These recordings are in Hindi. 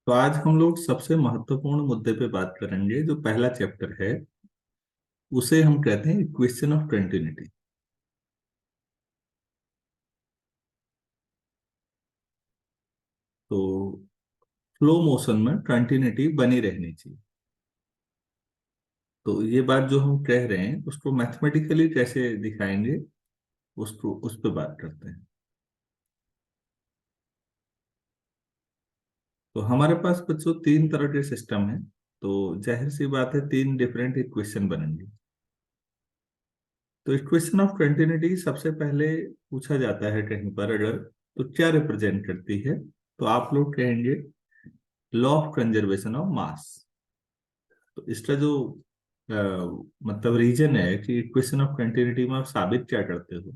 तो आज हम लोग सबसे महत्वपूर्ण मुद्दे पे बात करेंगे। जो पहला चैप्टर है उसे हम कहते हैं इक्वेशन ऑफ कंटिन्यूटी। तो फ्लो मोशन में कंटिन्यूटी बनी रहनी चाहिए। तो ये बात जो हम कह रहे हैं उसको मैथमेटिकली कैसे दिखाएंगे, उसको उस पर बात करते हैं। तो हमारे पास बच्चों तीन तरह के सिस्टम है। तो जाहिर सी बात है तीन डिफरेंट इक्वेशन बनेंगे। तो इक्वेशन ऑफ कंटिन्यूटी सबसे पहले पूछा जाता है कहीं पर अगर, तो क्या रिप्रेजेंट करती है। तो आप लोग कहेंगे law of conservation of mass. तो इसका जो अ, मतलब रीजन है कि इक्वेशन ऑफ कंटिन्यूटी में आप साबित क्या करते हो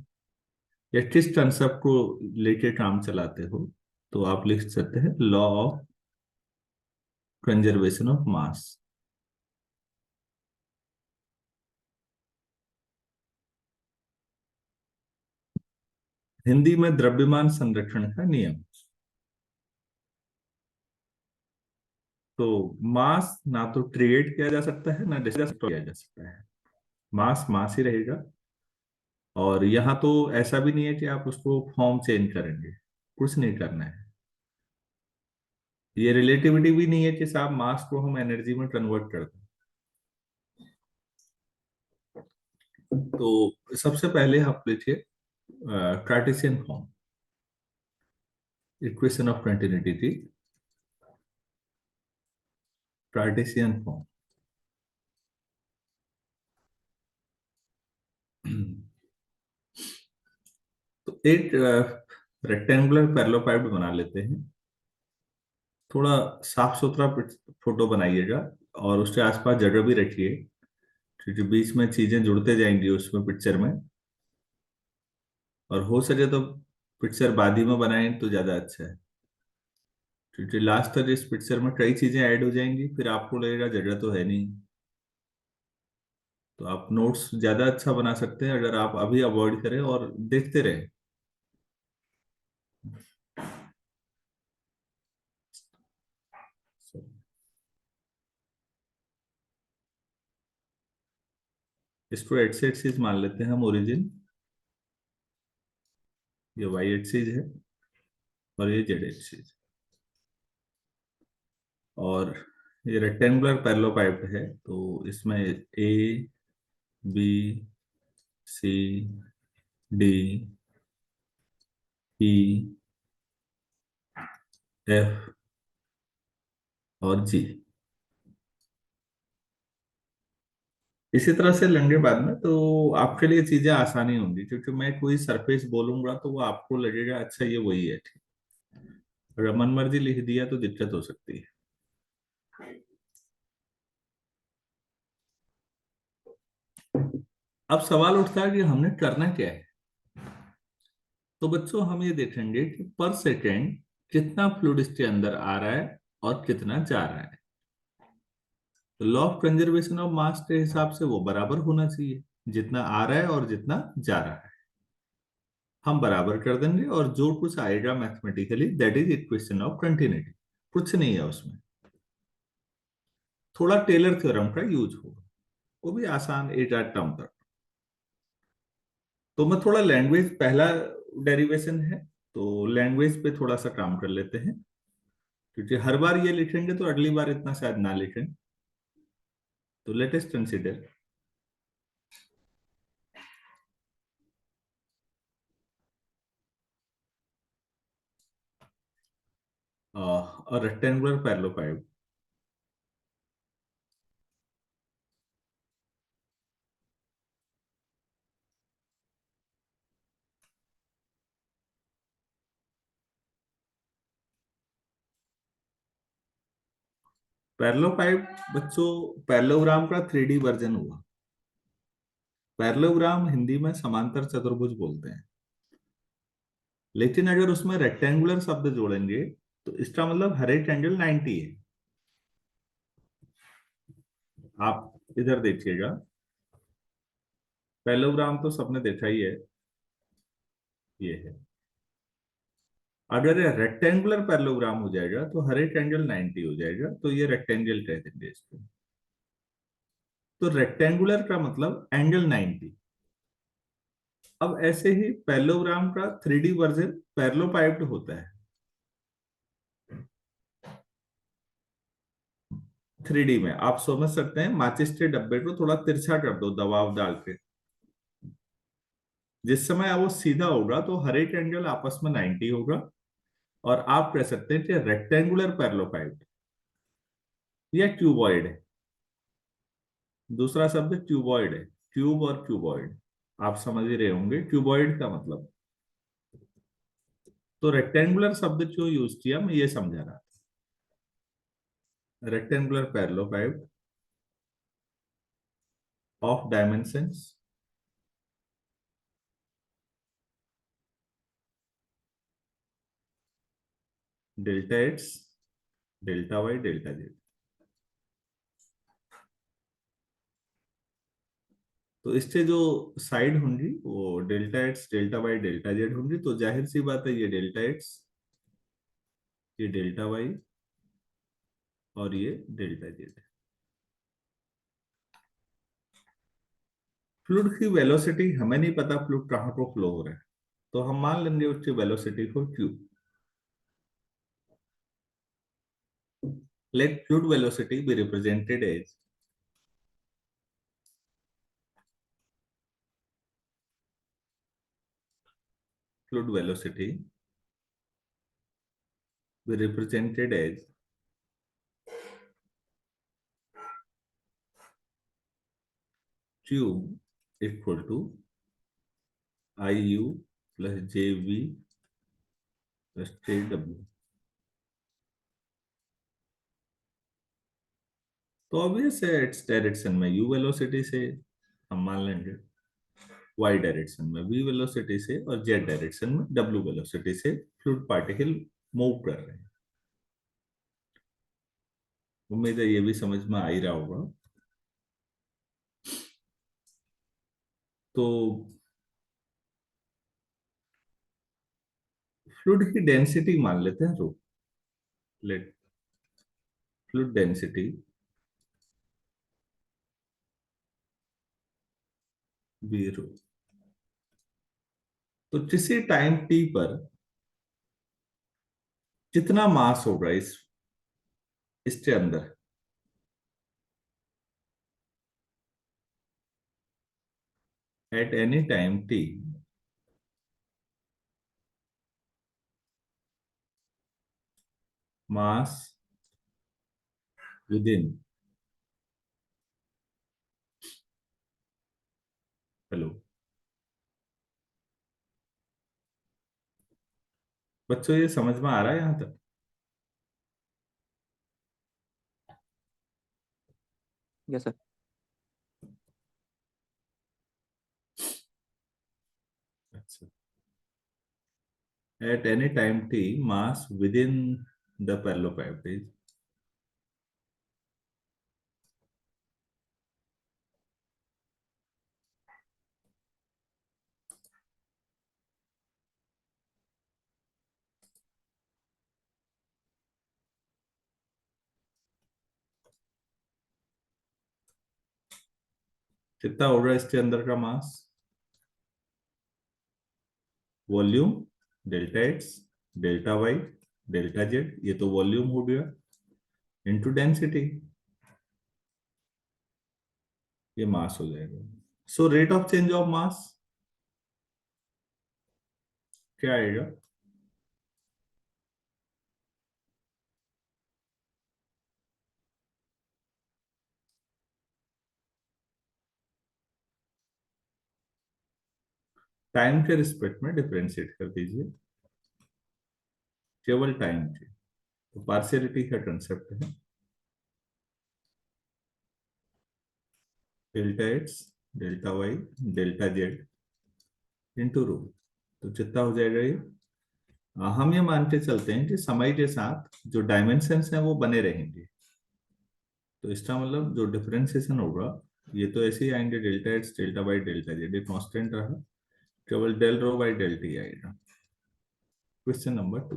या किस कंसेप्ट को लेके काम चलाते हो, तो आप लिख सकते हैं law of conservation of mass. Hindi में द्रव्यमान संरक्षण का नियम। तो मास ना तो क्रिएट किया जा सकता है ना डिस्ट्रॉय किया जा सकता है। मास मास ही रहेगा। और यहाँ तो ऐसा भी नहीं है कि आप उसको फॉर्म चेंज करेंगे, कुछ नहीं करना है। ये रिलेटिविटी भी नहीं है कि साहब मास को हम एनर्जी में कन्वर्ट कर दें। तो सबसे पहले आप लिखिए Cartesian form equation of continuity थी। Cartesian form. तो एक रेक्टेंगुलर पैरेललोपाइड बना लेते हैं। थोड़ा साफ सुथरा फोटो बनाइएगा और उसके आसपास जगह भी रखिए, क्योंकि बीच में चीजें जुड़ते जाएंगी उसमें पिक्चर में। और हो सके तो पिक्चर बाद ही में बनाएं तो ज्यादा अच्छा है, क्योंकि लास्ट तक इस पिक्चर में कई चीजें ऐड हो जाएंगी, फिर आपको लगेगा जगह तो है नहीं। तो आप नोट्स ज्यादा अच्छा बना सकते हैं अगर आप अभी अवॉइड करें और देखते रहें। इसको एक्स एक्सिस मान लेते हैं हम ओरिजिन। ये वाई एक्सिस है और ये जेड एक्सिस। और ये रेक्टेंगुलर पैरेललोपाइड है, तो इसमें A B C D E F और जी। इसी तरह से लेंगे बाद में तो आपके लिए चीजें आसानी होंगी, क्योंकि मैं कोई सरफेस बोलूंगा तो वो आपको लगेगा अच्छा ये वही है। ठीक। अगर मन मर्जी लिख दिया तो दिक्कत हो सकती है। अब सवाल उठता है कि हमने करना क्या है। तो बच्चों हम ये देखेंगे कि पर सेकेंड कितना फ्लूइड इसके अंदर आ रहा है और कितना जा रहा है। तो law of conservation of mass के हिसाब से वो बराबर होना चाहिए, जितना आ रहा है और जितना जा रहा है हम बराबर कर देंगे, और जो कुछ आएगा mathematically that is equation of continuity. कुछ नहीं है उसमें। थोड़ा टेलर थ्योरम का यूज होगा, वो भी आसान एक आध टर्म तक। तो मैं थोड़ा लैंग्वेज पहला डेरिवेशन है, तो लैंग्वेज पे थोड़ा सा काम कर लेते हैं, क्योंकि हर बार ये लिखेंगे तो अगली बार इतना शायद ना लिखें। तो latest consider a rectangular parallelepiped. पैरेललोपाइड बच्चों पैरेललोग्राम का 3D वर्जन हुआ। पैरेललोग्राम हिंदी में समांतर चतुर्भुज बोलते हैं, लेकिन अगर उसमें रेक्टेंगुलर शब्द जोड़ेंगे तो इसका मतलब हर एक एंगल 90 है। आप इधर देखिएगा, पैरेललोग्राम तो सबने देखा ही है, ये है। अगर ये रेक्टेंगुलर पैरेललोग्राम हो जाएगा तो हर एक एंगल 90 हो जाएगा, तो ये रेक्टेंगल कह देंगे इसको। तो रेक्टेंगुलर का मतलब एंगल 90। अब ऐसे ही पैरेललोग्राम का 3D वर्जन पैरेललोपाइप्ड होता है। 3D में आप समझ सकते हैं, माचिस के डब्बे को थोड़ा तिरछा कर दो दबाव डाल के, जिस समय वो सीधा होगा तो हर एक एंगल आपस में 90 होगा। और आप कह सकते हैं कि रेक्टेंगुलर पैरेललोपाइप्ड या क्यूबॉइड है। दूसरा शब्द क्यूबॉइड है, क्यूब और क्यूबॉइड आप समझ ही रहे होंगे क्यूबॉइड का मतलब। तो रेक्टेंगुलर शब्द क्यों यूज किया मैं ये समझा रहा था। Rectangular parallelepiped of dimensions delta x, delta y, delta z. तो इससे जो साइड होंगी वो delta x, delta y, delta z होंगी। तो जाहिर सी बात है ये डेल्टा एक्स, ये डेल्टा वाई और ये डेल्टा जेड। फ्लूइड की वेलोसिटी हमें नहीं पता, फ्लूइड कहाँ को फ्लो हो रहा है, तो हम मान लेंगे उसकी वेलोसिटी को Q. Let fluid velocity be represented as fluid velocity be represented as Q equal to IU plus JV plus JW। तो ऑब्वियस है इट्स डायरेक्शन में U वेलोसिटी से हम मान लेंगे, Y डायरेक्शन में V वेलोसिटी से और Z डायरेक्शन में W वेलोसिटी से फ्लूइड पार्टिकल मूव कर रहे हैं। उम्मीद है ये भी समझ में आ ही रहा होगा। तो फ्लूइड की डेंसिटी मान लेते हैं रो। लेट फ्लूइड डेंसिटी बी रो। तो किसी टाइम टी पर कितना मास होगा इसके अंदर, at any time t mass within, hello बच्चों, ये समझ में आ रहा है यहां तक? Yes sir. अच्छा, at any time t mass within the parallelopiped. कितना होगा इसके अंदर का mass? Volume delta x, delta y, delta z, ये तो वॉल्यूम हो गया, इंटू डेंसिटी, ये मास हो जाएगा। सो रेट ऑफ चेंज ऑफ मास क्या आएगा? टाइम के रिस्पेक्ट में डिफरेंशिएट कर दीजिए, केवल टाइम के। तो पार्शियलिटी का कंसेप्ट है delta x, delta y, delta z into rho. तो जितना हो जाएगा ये, हम ये मान के चलते हैं कि समय के साथ जो डायमेंशंस हैं वो बने रहेंगे। तो इसका मतलब जो डिफरेंशिएशन होगा ये तो ऐसे ही आएंगे, delta x, delta y, delta z, ये कांस्टेंट रहा, केवल del rho by del t आएगा। Question number 2।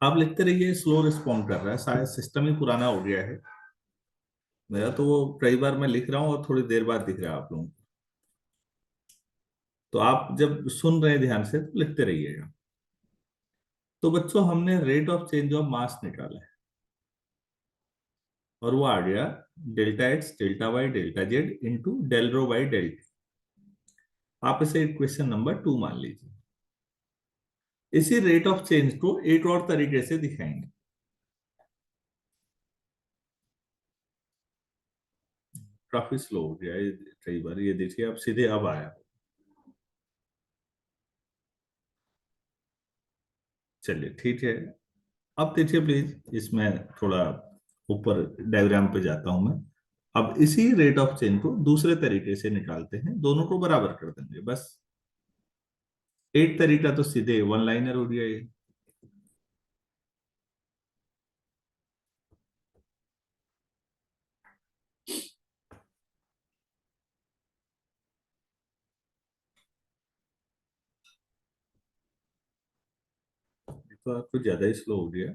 आप लिखते रहिए, स्लो रिस्पॉन्ड कर रहा है, शायद सिस्टम ही पुराना हो गया है मेरा, तो वो कई बार मैं लिख रहा हूँ और थोड़ी देर बाद दिख रहा है आप लोगों को। तो आप जब सुन रहे हैं ध्यान से तो लिखते रहिएगा। तो बच्चों, हमने rate of change of mass निकाला है और वो आ गया delta x delta y delta z into del rho by del t. आप इसे क्वेश्चन नंबर 2 मान लीजिए। इसी रेट ऑफ चेंज को एक और तरीके से दिखाएंगे। काफी स्लो हो गया ये, कई बार ये देखिए, अब सीधे अब आया। चलिए ठीक है। अब देखिए प्लीज, इसमें थोड़ा ऊपर डायग्राम पे जाता हूं मैं। अब इसी रेट ऑफ चेंज को दूसरे तरीके से निकालते हैं, दोनों को बराबर कर देंगे बस। एक तरीका तो सीधे वन लाइनर हो गया ये। तो आपको ज्यादा ही स्लो हो गया।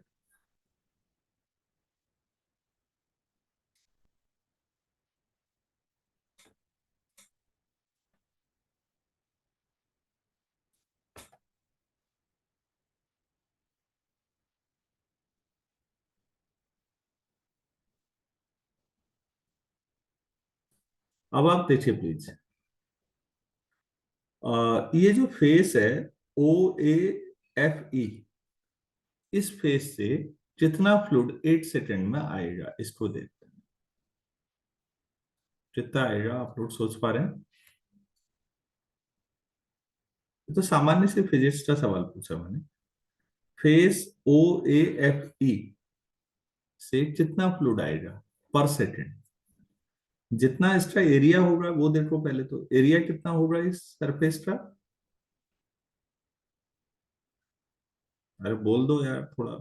अब आप देखिए प्लीज, ये जो फेस है ओ ए एफ ई, इस फेस से जितना फ्लूइड 8 सेकेंड में आएगा इसको देखते हैं। कितना आएगा आप लोग सोच पा रहे हैं? ये तो सामान्य से फिजिक्स का सवाल पूछा मैंने। Face O A F E से कितना फ्लूइड आएगा पर सेकेंड। जितना इसका एरिया होगा वो देखो पहले, तो एरिया कितना होगा इस सरफेस का? अरे बोल दो यार थोड़ा।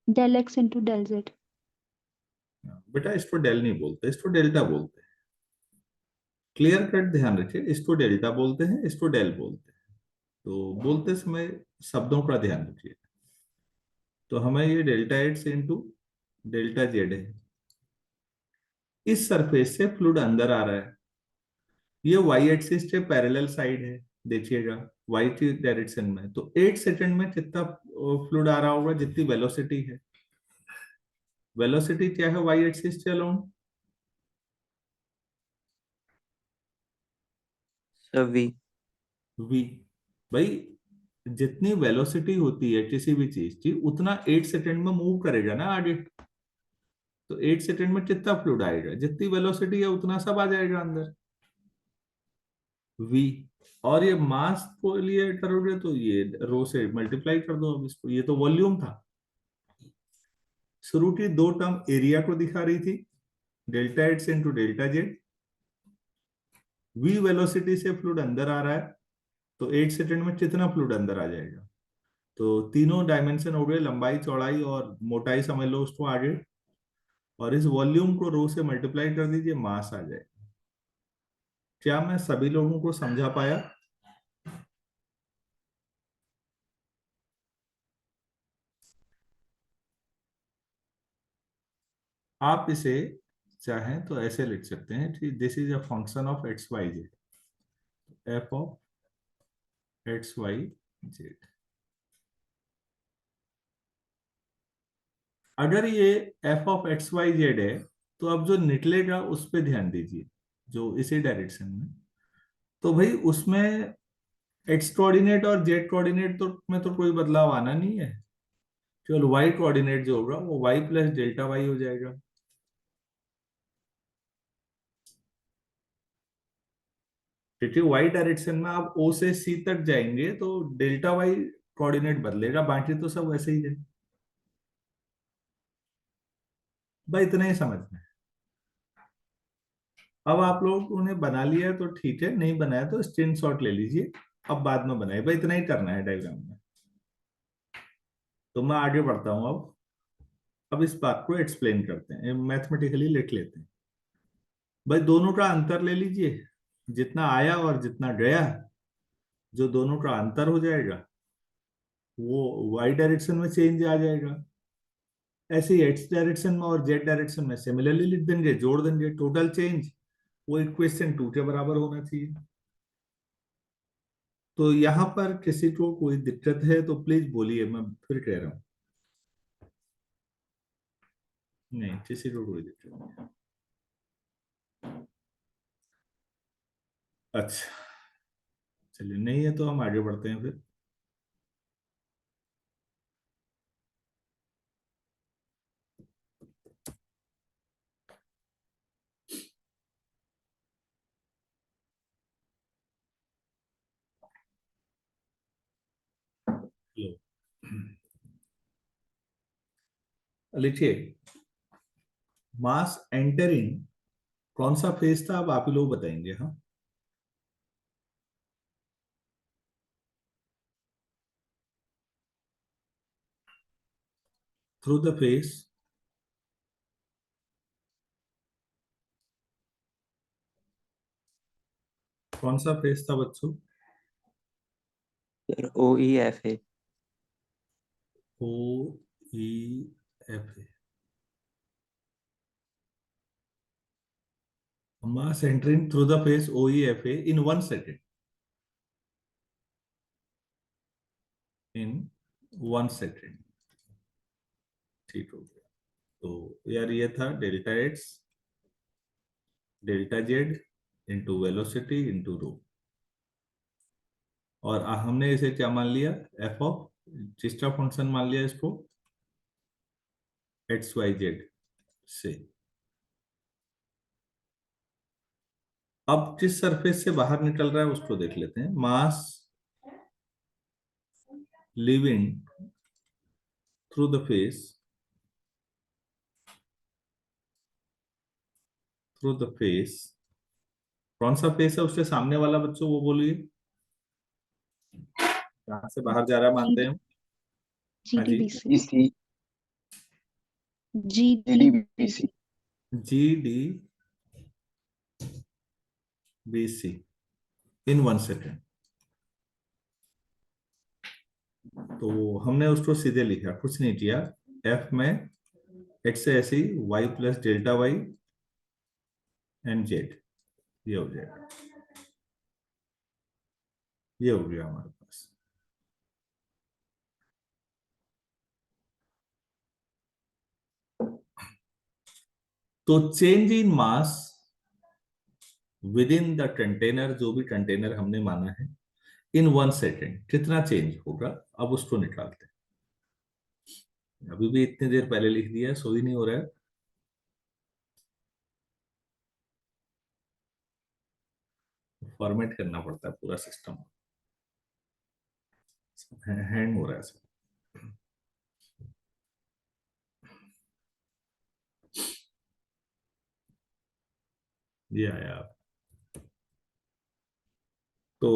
Del x into del z. बेटा इसको डेल नहीं बोलते, इसको डेल्टा बोलते हैं। क्लियर कट ध्यान रखिए, इसको डेल्टा बोलते हैं, इसको डेल बोलते हैं। तो बोलते समय शब्दों का ध्यान रखिए। तो हमें ये delta x into delta Z है। इस सरफेस से फ्लूइड अंदर आ रहा है। ये वाई एक्सिस के पैरेलल साइड है, देखिएगा वाई की डायरेक्शन में। तो 8 सेकंड में कितना फ्लूइड आ रहा होगा, जितनी वेलोसिटी है। वेलोसिटी क्या है वाई एक्सिस के अलोंग? वी। वी। भाई, जितनी वेलोसिटी होती है किसी भी चीज की, उतना 8 सेकंड में मूव करेगा ना आगे। तो 8 सेकंड में कितना फ्लूइड आएगा, जितनी वेलोसिटी है उतना सब आ जाएगा अंदर। वी। और ये मास को लिए करोगे तो ये रो से मल्टीप्लाई कर दो अब इसको, ये तो वॉल्यूम था। शुरू की दो टर्म एरिया को दिखा रही थी, delta x into delta z. V velocity से फ्लूइड अंदर आ रहा है, तो 8 सेकंड में कितना फ्लूइड अंदर आ जाएगा। तो तीनों डायमेंशन हो गए, लंबाई चौड़ाई और मोटाई समझ लो उसको आगे। और इस वॉल्यूम को रो से मल्टीप्लाई कर दीजिए, मास आ जाए। क्या मैं सभी लोगों को समझा पाया? आप इसे चाहें तो ऐसे लिख सकते हैं कि this is a function of x y z, f of x y z. अगर ये f of x y z है, तो अब जो निकलेगा उस पर ध्यान दीजिए, जो इसी डायरेक्शन में। तो भाई उसमें एक्स कोऑर्डिनेट और जेड कोऑर्डिनेट तो में तो कोई बदलाव आना नहीं है। केवल वाई कोऑर्डिनेट जो होगा वो वाई प्लस डेल्टा वाई हो जाएगा। क्योंकि वाई डायरेक्शन में आप ओ से सी तक जाएंगे तो डेल्टा वाई कोऑर्डिनेट बदलेगा, बाकी तो सब वैसे ही है। भाई इतना ही समझना है। अब आप लोगों ने बना लिया है तो ठीक है, नहीं बनाया तो स्क्रीनशॉट ले लीजिए। अब बाद में बनाए, भाई इतना ही करना है डायग्राम में। तो मैं आगे बढ़ता हूं अब इस बात को एक्सप्लेन करते हैं, मैथमेटिकली लिख लेते हैं। भाई दोनों का अंतर ले लीजिए, जितना आया और जितना गया, जो दोनों का अंतर हो जाएगा वो वाई डायरेक्शन में चेंज आ जाएगा। ऐसे ही एक्स डायरेक्शन में और जेड डायरेक्शन में सिमिलरली लिख देंगे, जोड़ देंगे, टोटल चेंज वो इक्वेशन 2 के बराबर होना चाहिए। तो यहाँ पर किसी को कोई दिक्कत है तो प्लीज बोलिए, मैं फिर कह रहा हूँ। नहीं, किसी को कोई दिक्कत नहीं। अच्छा, चलिए, नहीं है तो हम आगे बढ़ते हैं फिर। लो, लिखिए, मास एंटरिंग कौन सा फेज था, अब आप ही लोग बताएंगे। हाँ, थ्रू द फेस, कौन सा फेज था बच्चों? सर ओ ई एफ है। O E F A. Mass entering through the face O E F A in 1 सेकेंड, इन 1 सेकेंड। ठीक हो गया। तो यार ये था delta x delta z into velocity into rho. और हमने इसे क्या मान लिया, एफ ऑफ जिसका फंक्शन मान लिया इसको एक्स वाई जेड से। अब जिस सरफेस से बाहर निकल रहा है उसको देख लेते हैं। Mass leaving through the face, through the face, कौन सा फेस है उसके सामने वाला बच्चों, वो बोलिए। कहां से बाहर जा रहा है मानते हैं हम? हाँ जी, GDBC इसी GDBC GDBC। G D B C in 1 second. तो हमने उसको सीधे लिखा, कुछ नहीं किया। एफ में एक्स से ऐसे ही y plus delta y and z, ये हो जाएगा। ये हो गया हमारे पास। तो change in mass within the container, जो भी कंटेनर हमने माना है, इन 1 सेकेंड कितना चेंज होगा, अब उसको निकालते हैं। अभी भी इतनी देर पहले लिख दिया है, सो ही नहीं हो रहा है। फॉर्मेट करना पड़ता है पूरा सिस्टम, हैंग हो रहा है सब। ये आया आप। तो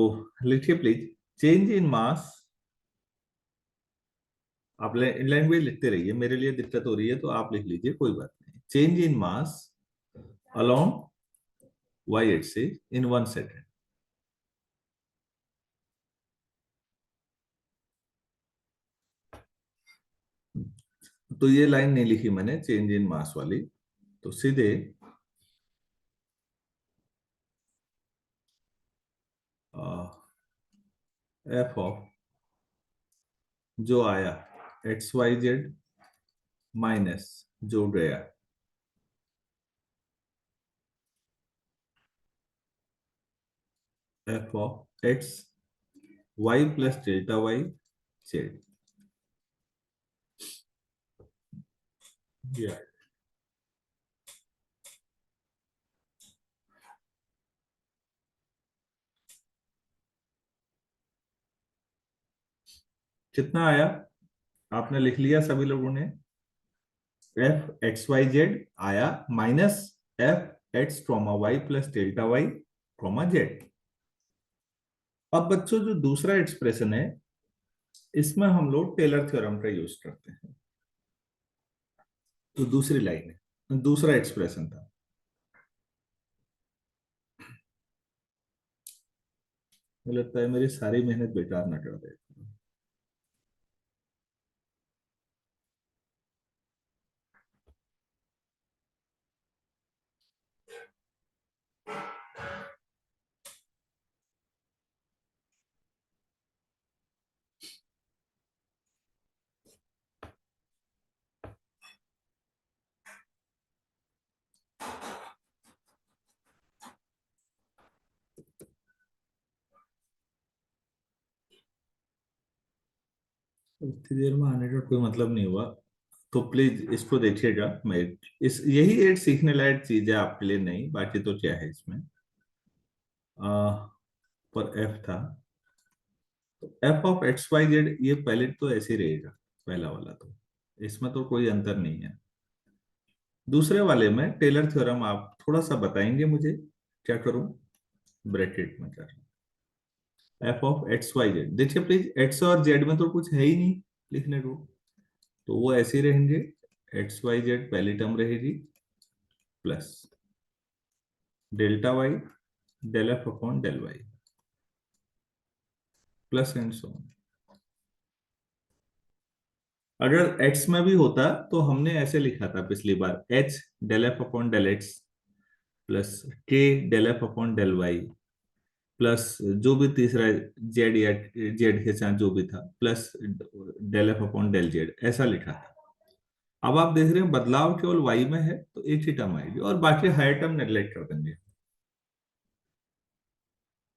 लिखिए प्लीज, चेंज इन मास, आप लैंग्वेज लिखते रहिए, मेरे लिए दिक्कत हो रही है तो आप लिख लीजिए, कोई बात नहीं। Change in mass along y axis in 1 second. तो ये लाइन नहीं लिखी मैंने चेंज इन मास वाली, तो सीधे एफ ऑफ जो आया एक्स वाई जेड माइनस जो गया f of x y plus delta y z, ये आया। कितना आया आपने लिख लिया सभी लोगों ने? एफ एक्स वाई जेड आया माइनस एफ एक्स ट्रोमा वाई प्लस डेल्टा वाई ट्रोमा जेड। अब बच्चों जो दूसरा एक्सप्रेशन है, इसमें हम लोग टेलर थ्योरम का यूज करते हैं। तो दूसरी लाइन है, दूसरा एक्सप्रेशन था। मुझे लगता है मेरी सारी मेहनत बेकार न कर दे। इतनी देर में आने का कोई मतलब नहीं हुआ। तो प्लीज इसको देखिएगा। मैं इस यही एक सीखने लायक चीज है आपके लिए, नहीं बाकी तो क्या है इसमें। आ, पर एफ था, तो f of x y z ये पहले तो ऐसे ही रहेगा। पहला वाला तो इसमें तो कोई अंतर नहीं है। दूसरे वाले में टेलर थ्योरम आप थोड़ा सा बताएंगे मुझे, क्या करूं? ब्रैकेट में कर f of x y z, देखिए प्लीज एक्स और जेड में तो कुछ है ही नहीं लिखने को, तो वो ऐसे ही रहेंगे। एक्स वाई जेड पहली टर्म रहेगी, plus delta y del f upon del y, plus and so on. अगर एक्स में भी होता तो हमने ऐसे लिखा था पिछली बार, h del f upon del x, plus k del f upon del y, plus जो भी तीसरा जेड या जेड के साथ जो भी था, plus del f upon del z, ऐसा लिखा था। अब आप देख रहे हैं बदलाव केवल वाई में है, तो एक ही टर्म आएगी और बाकी हायर टर्म नेग्लेक्ट कर देंगे।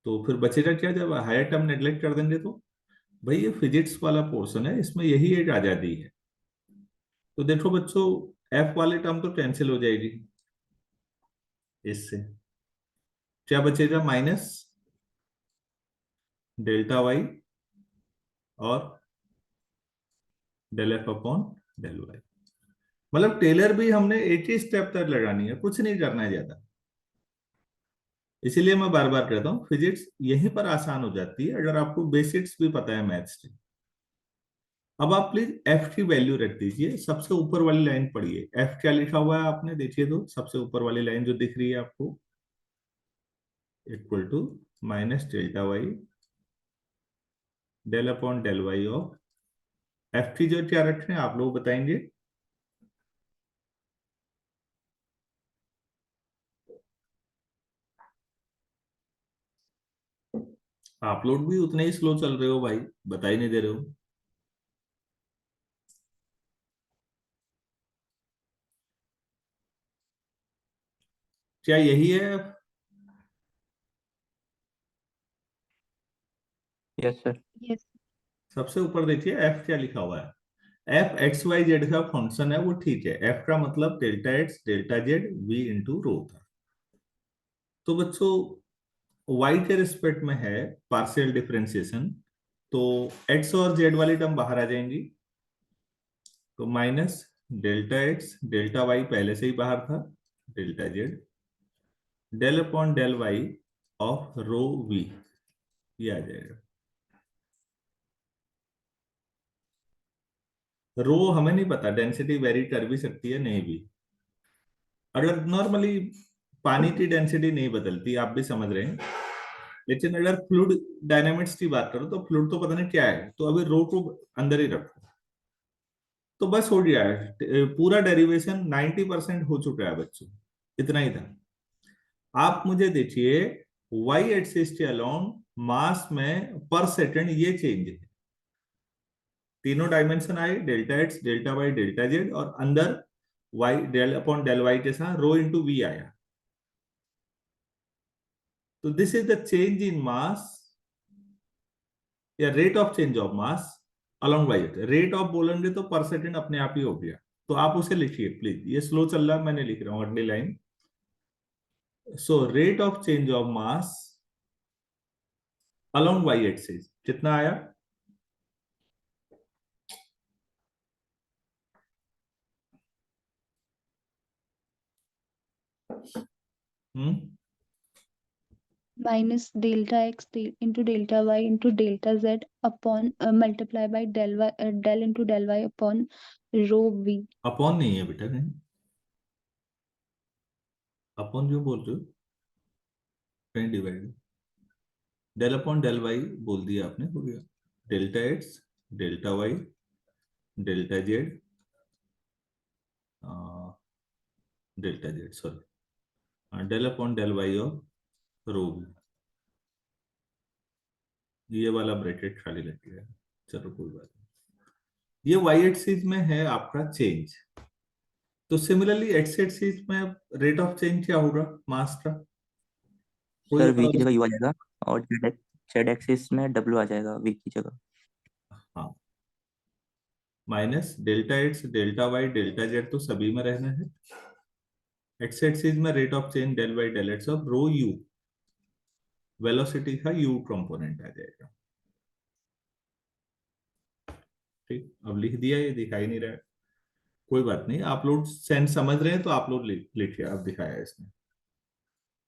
तो फिर बचेगा क्या जब हायर टर्म नेग्लेक्ट कर देंगे तो? भाई ये फिजिक्स वाला पोर्शन है, इसमें यही एक आजादी है। तो देखो बच्चों, एफ वाले टर्म तो कैंसिल हो जाएगी इससे। क्या बचेगा? माइनस डेल्टा वाई और del f upon del y. मतलब टेलर भी हमने एक ही स्टेप तक लगानी है, कुछ नहीं करना है ज्यादा। इसीलिए मैं बार बार कहता हूँ फिजिक्स यहीं पर आसान हो जाती है अगर आपको बेसिक्स भी पता है मैथ्स की। अब आप प्लीज एफ की वैल्यू रख दीजिए, सबसे ऊपर वाली लाइन पढ़िए, एफ क्या लिखा हुआ है आपने देखिए, तो सबसे ऊपर वाली लाइन जो दिख रही है आपको, equal to minus delta y del upon del y of f की जो क्या रखें आप लोग बताएंगे। आप लोग भी उतने ही स्लो चल रहे हो भाई, बता ही नहीं दे रहे हो। क्या यही है? Yes sir. Yes. सबसे ऊपर देखिए एफ क्या लिखा हुआ है। एफ एक्स वाई जेड का फंक्शन है, वो ठीक है। एफ का मतलब delta x delta z v into rho था। तो बच्चों वाई के रिस्पेक्ट में है पार्शियल डिफरेंशिएशन, तो एक्स और जेड वाली टर्म बाहर आ जाएंगी। तो minus delta x delta y पहले से ही बाहर था, delta z del upon del y of rho we, ये आ जाएगा। रो हमें नहीं पता, डेंसिटी वेरी कर भी सकती है नहीं भी। अगर नॉर्मली पानी की डेंसिटी नहीं बदलती, आप भी समझ रहे हैं, लेकिन अगर फ्लूइड डायनामिक्स की बात करो तो फ्लूइड तो पता नहीं क्या है, तो अभी रो को अंदर ही रखो। तो बस हो गया है, पूरा डेरिवेशन 90% हो चुका है बच्चों, इतना ही था। आप मुझे देखिए वाई एक्सिस के अलोंग मास में पर सेकंड ये चेंज है। तीनों डायमेंशन आए, delta x delta y delta z, और अंदर y del upon del y के साथ रो इंटू वी आया। तो this is the change in mass या rate of change of mass along y. Rate of बोलेंगे तो पर सेकंड अपने आप ही हो गया, तो आप उसे लिखिए प्लीज, ये स्लो चल रहा है, मैंने लिख रहा हूं अगली लाइन। So rate of change of mass along y axis कितना आया? Hmm Minus delta x into delta y into delta z upon multiply by del y del into del y upon rho v. Upon नहीं है बेटा कहीं, अपॉन जो बोल रहे हो कहीं divide. Del upon del y बोल दिया आपने, हो गया। Delta x, delta y, delta z, delta z sorry, del upon del y of rho भी, ये वाला ब्रैकेट खाली लग गया। चलो कोई बात नहीं। ये वाई एक्सिस में है आपका चेंज, तो सिमिलरली एक्स एक्सिस में रेट ऑफ चेंज क्या होगा मास का? कोई सर और वी की जगह यू आ जाएगा, और जेड जेड एक्सिस में डब्ल्यू आ जाएगा वी की जगह। हाँ, minus delta x, delta y, delta z तो सभी में रहना है। एक्स एक्सिस में rate of change del y del x of rho u, velocity का यू कंपोनेंट आ जाएगा। ठीक, अब लिख दिया, ये दिखाई नहीं रहा है, कोई बात नहीं। आप लोग सेंस समझ रहे हैं तो आप लोग लिखिए, अब दिखाया है इसने।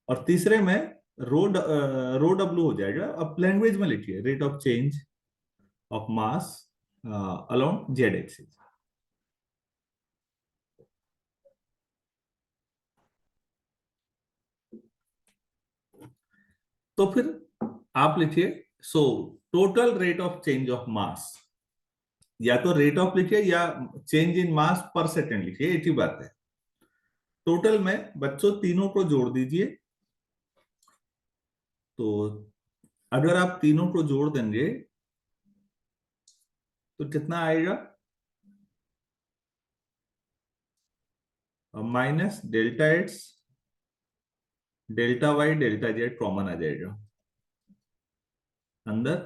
और तीसरे में रो डब्ल्यू हो जाएगा। अब लैंग्वेज में लिखिए, rate of change of mass along Z axis. तो फिर आप लिखिए, so total rate of change of मास, या तो रेट ऑफ लिखिए या चेंज इन मास पर सेकेंड लिखिए, एक ही बात है। टोटल में बच्चों तीनों को जोड़ दीजिए, तो अगर आप तीनों को जोड़ देंगे तो कितना आएगा? Minus delta x, delta y, delta z common आ जाएगा अंदर,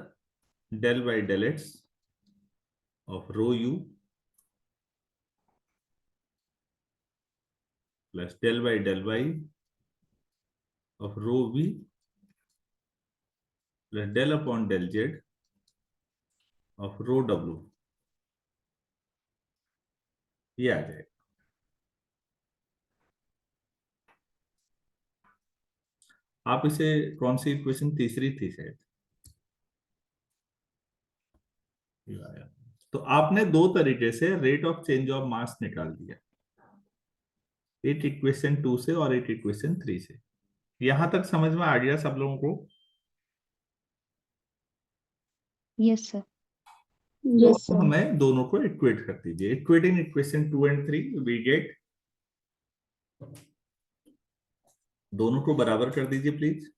del y del x of rho u plus del y of rho v plus del upon del z of rho डब्ल्यू, ये आ जाएगा। आप इसे, कौन सी इक्वेशन, तीसरी थी शायद, ये आया। तो आपने दो तरीके से रेट ऑफ चेंज ऑफ मास निकाल दिया, एक इक्वेशन 2 से और एक इक्वेशन 3 से। यहां तक समझ में आ गया सब लोगों को? Yes, sir. तो हमें दोनों को इक्वेट कर दीजिए। Equating equation 2 and 3 we get, दोनों को बराबर कर दीजिए प्लीज।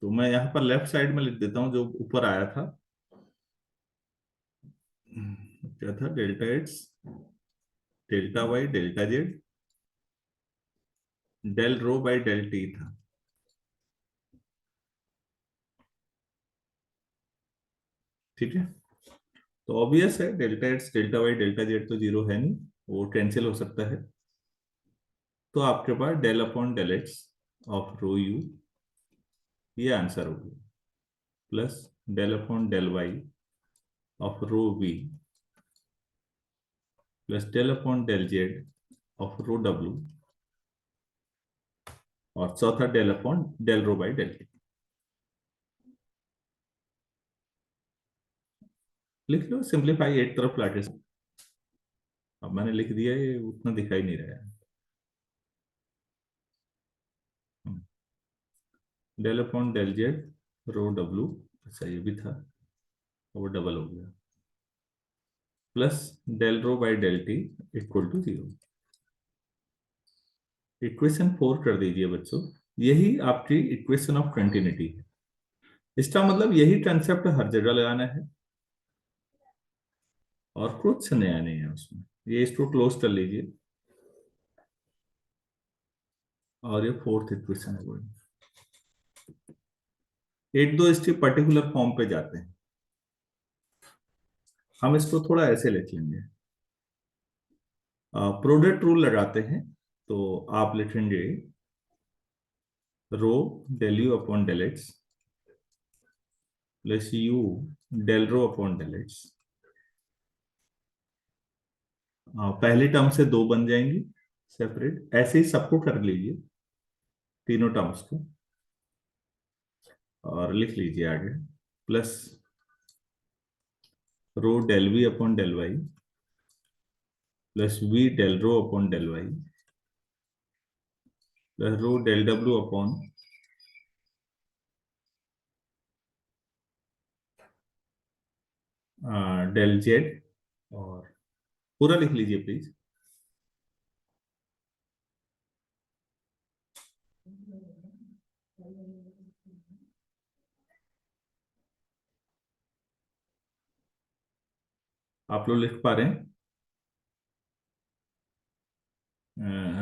तो मैं यहां पर लेफ्ट साइड में लिख देता हूं जो ऊपर आया था। क्या था? Delta x, delta y, delta z, del rho by del t था। ठीक है, तो ऑब्वियस है delta x, delta y, delta z तो जीरो है नहीं, वो कैंसिल हो सकता है। तो आपके पास del upon del x of rho u, ये आंसर हो गया, plus del upon del y of rho v plus del upon del z of rho डब्ल्यू, और चौथा del upon del rho by del t. लिख लो, सिंप्लीफाई एक तरफ लाके। अब मैंने लिख दिया, ये उतना दिखाई नहीं रहा है। Del upon del z rho डब्ल्यू, अच्छा ये भी था, वो डबल हो गया, plus del rho by del T equal to zero. Equation 4 कर दीजिए बच्चों, यही आपकी इक्वेशन ऑफ कंटिन्यूटी है। इसका मतलब यही कंसेप्ट हर जगह लगाना है, और कुछ नया नहीं है उसमें। ये इसको क्लोज कर लीजिए, और ये फोर्थ इक्वेशन है। एक दो इसके पर्टिकुलर फॉर्म पे जाते हैं, हम इसको थोड़ा ऐसे लिख लेंगे। प्रोडक्ट रूल लगाते हैं, तो आप लिखेंगे rho del u upon del x plus u del rho upon del x. पहली टर्म से दो बन जाएंगी सेपरेट, ऐसे ही सबको कर लीजिए, तीनों टर्म्स को। और लिख लीजिए आगे, plus rho del v upon del y plus v del rho upon del y plus rho del W upon del z. और पूरा लिख लीजिए प्लीज। आप लोग लिख पा रहे हैं?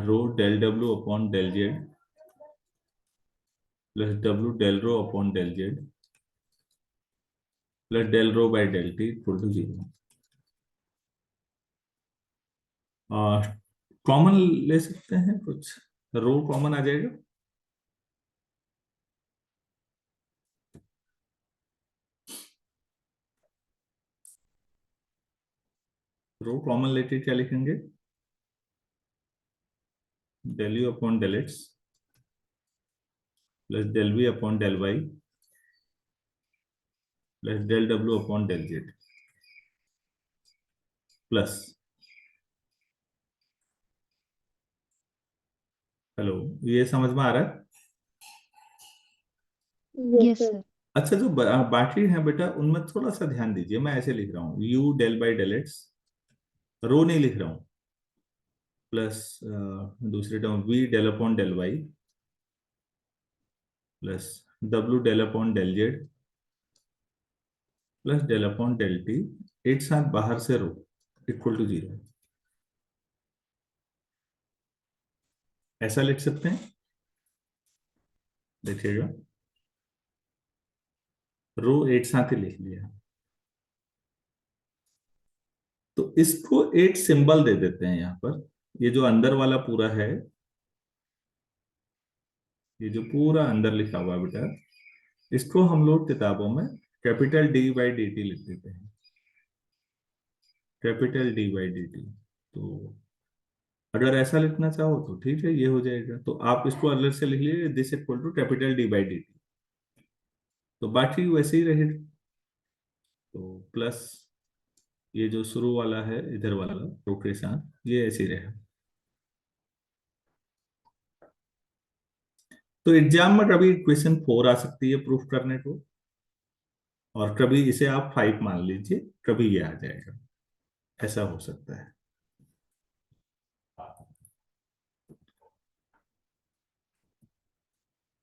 Rho del W upon del Z plus W del rho upon del Z plus del rho by del T equal to 0। Common ले सकते हैं कुछ, रो कॉमन आ जाएगा। रो कॉमन लेके क्या लिखेंगे? Del u upon del x plus del v upon del y plus del W upon del Z plus, hello, ये समझ में आ रहा है? Yes sir. अच्छा, जो बाकी है बेटा उनमें थोड़ा सा ध्यान दीजिए। मैं ऐसे लिख रहा हूँ u del by del x, rho नहीं लिख रहा हूँ, प्लस दूसरे term v del upon del y plus W del upon del Z plus del upon del t, एक साथ बाहर से रो इक्वल टू 0। ऐसा लिख सकते हैं, देखिएगा, रो एक साथ ही लिख लिया। तो इसको एक सिंबल दे देते हैं यहां पर। ये जो अंदर वाला पूरा है, ये जो पूरा अंदर लिखा हुआ है बेटा, इसको हम लोग किताबों में capital d by d T लिख देते हैं, capital d by d t. तो अगर ऐसा लिखना चाहो तो ठीक है, ये हो जाएगा। तो आप इसको अलग से लिख लीजिए, this equal to capital d by d t. तो बाकी वैसे ही रहेगा। तो प्लस ये जो शुरू वाला है इधर वाला रो के साथ, ये ऐसे ही रहेगा। तो एग्जाम में कभी क्वेश्चन 4 आ सकती है प्रूफ करने को, और कभी इसे आप 5 मान लीजिए, कभी ये आ जाएगा, ऐसा हो सकता है।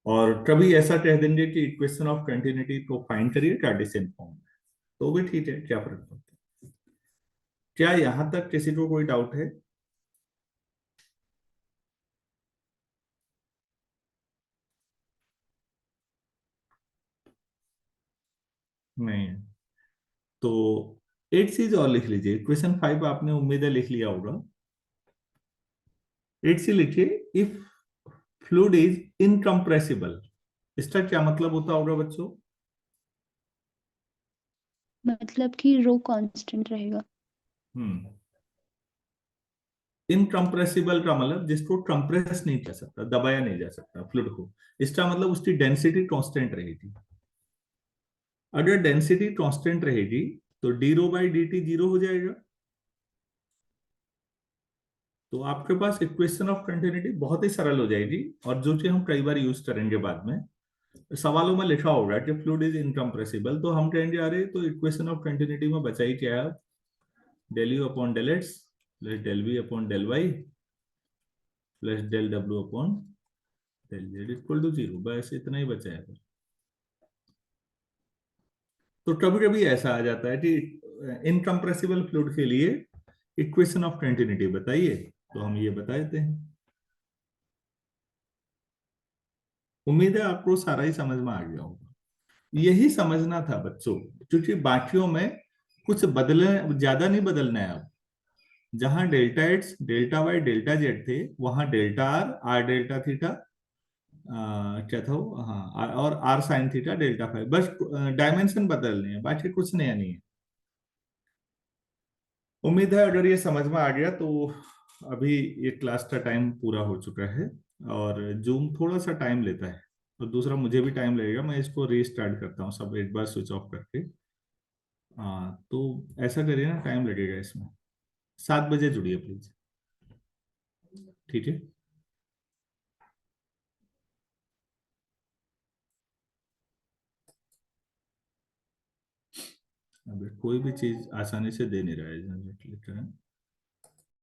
और कभी ऐसा कह देंगे कि इक्वेशन ऑफ कंटिन्यूटी को फाइंड करिए कार्टेशियन फॉर्म में, तो भी ठीक है, क्या फर्क पड़ता है। क्या यहां तक किसी को कोई डाउट है? नहीं। तो एक चीज और लिख लीजिए, क्वेश्चन 5 आपने उम्मीद है लिख लिया होगा। एक चीज लिखिए, इफ फ्लूइड इज इनकम्प्रेसिबल, इसका क्या मतलब होता होगा बच्चों? मतलब कि रो कांस्टेंट रहेगा। इनकम्प्रेसिबल का मतलब जिसको कंप्रेस नहीं कर सकता, दबाया नहीं जा सकता फ्लूइड को, इसका मतलब उसकी डेंसिटी कांस्टेंट रहेगी। अगर डेंसिटी कांस्टेंट रहेगी तो d rho by d t 0 हो जाएगा। तो आपके पास इक्वेशन ऑफ कंटिन्यूटी बहुत ही सरल हो जाएगी, और जो कि हम कई बार यूज करेंगे बाद में। सवालों में लिखा होगा कि फ्लूइड इज इनकम्प्रेसिबल, तो हम कहेंगे अरे तो इक्वेशन ऑफ कंटिन्यूटी में बचा ही क्या है, del u upon del x plus del v upon del y plus del W upon del z equal to 0, बस इतना ही बचा है। तो कभी कभी ऐसा आ जाता है कि इनकम्प्रेसिबल फ्लूइड के लिए इक्वेशन ऑफ कंटिन्यूटी बताइए, तो हम ये बता देते हैं। उम्मीद है आपको सारा ही समझ में आ गया होगा। यही समझना था बच्चों, क्योंकि बाकियों में कुछ बदले, ज्यादा नहीं बदलना है। अब जहां delta x delta y delta z थे, वहां delta r r delta theta, क्या था वो, हाँ, और r sine theta delta five, बस डायमेंशन बदलने हैं, बाकी कुछ नया नहीं है। उम्मीद है अगर ये समझ में आ गया तो। अभी ये क्लास का टाइम पूरा हो चुका है, और जूम थोड़ा सा टाइम लेता है। और दूसरा मुझे भी टाइम लगेगा, मैं इसको रीस्टार्ट करता हूँ सब एक बार स्विच ऑफ करके। हाँ तो ऐसा करिए ना, टाइम लगेगा इसमें। 7 बजे जुड़िए प्लीज। ठीक है। अब कोई भी चीज आसानी से दे नहीं रहा है जनरेट लेटर है।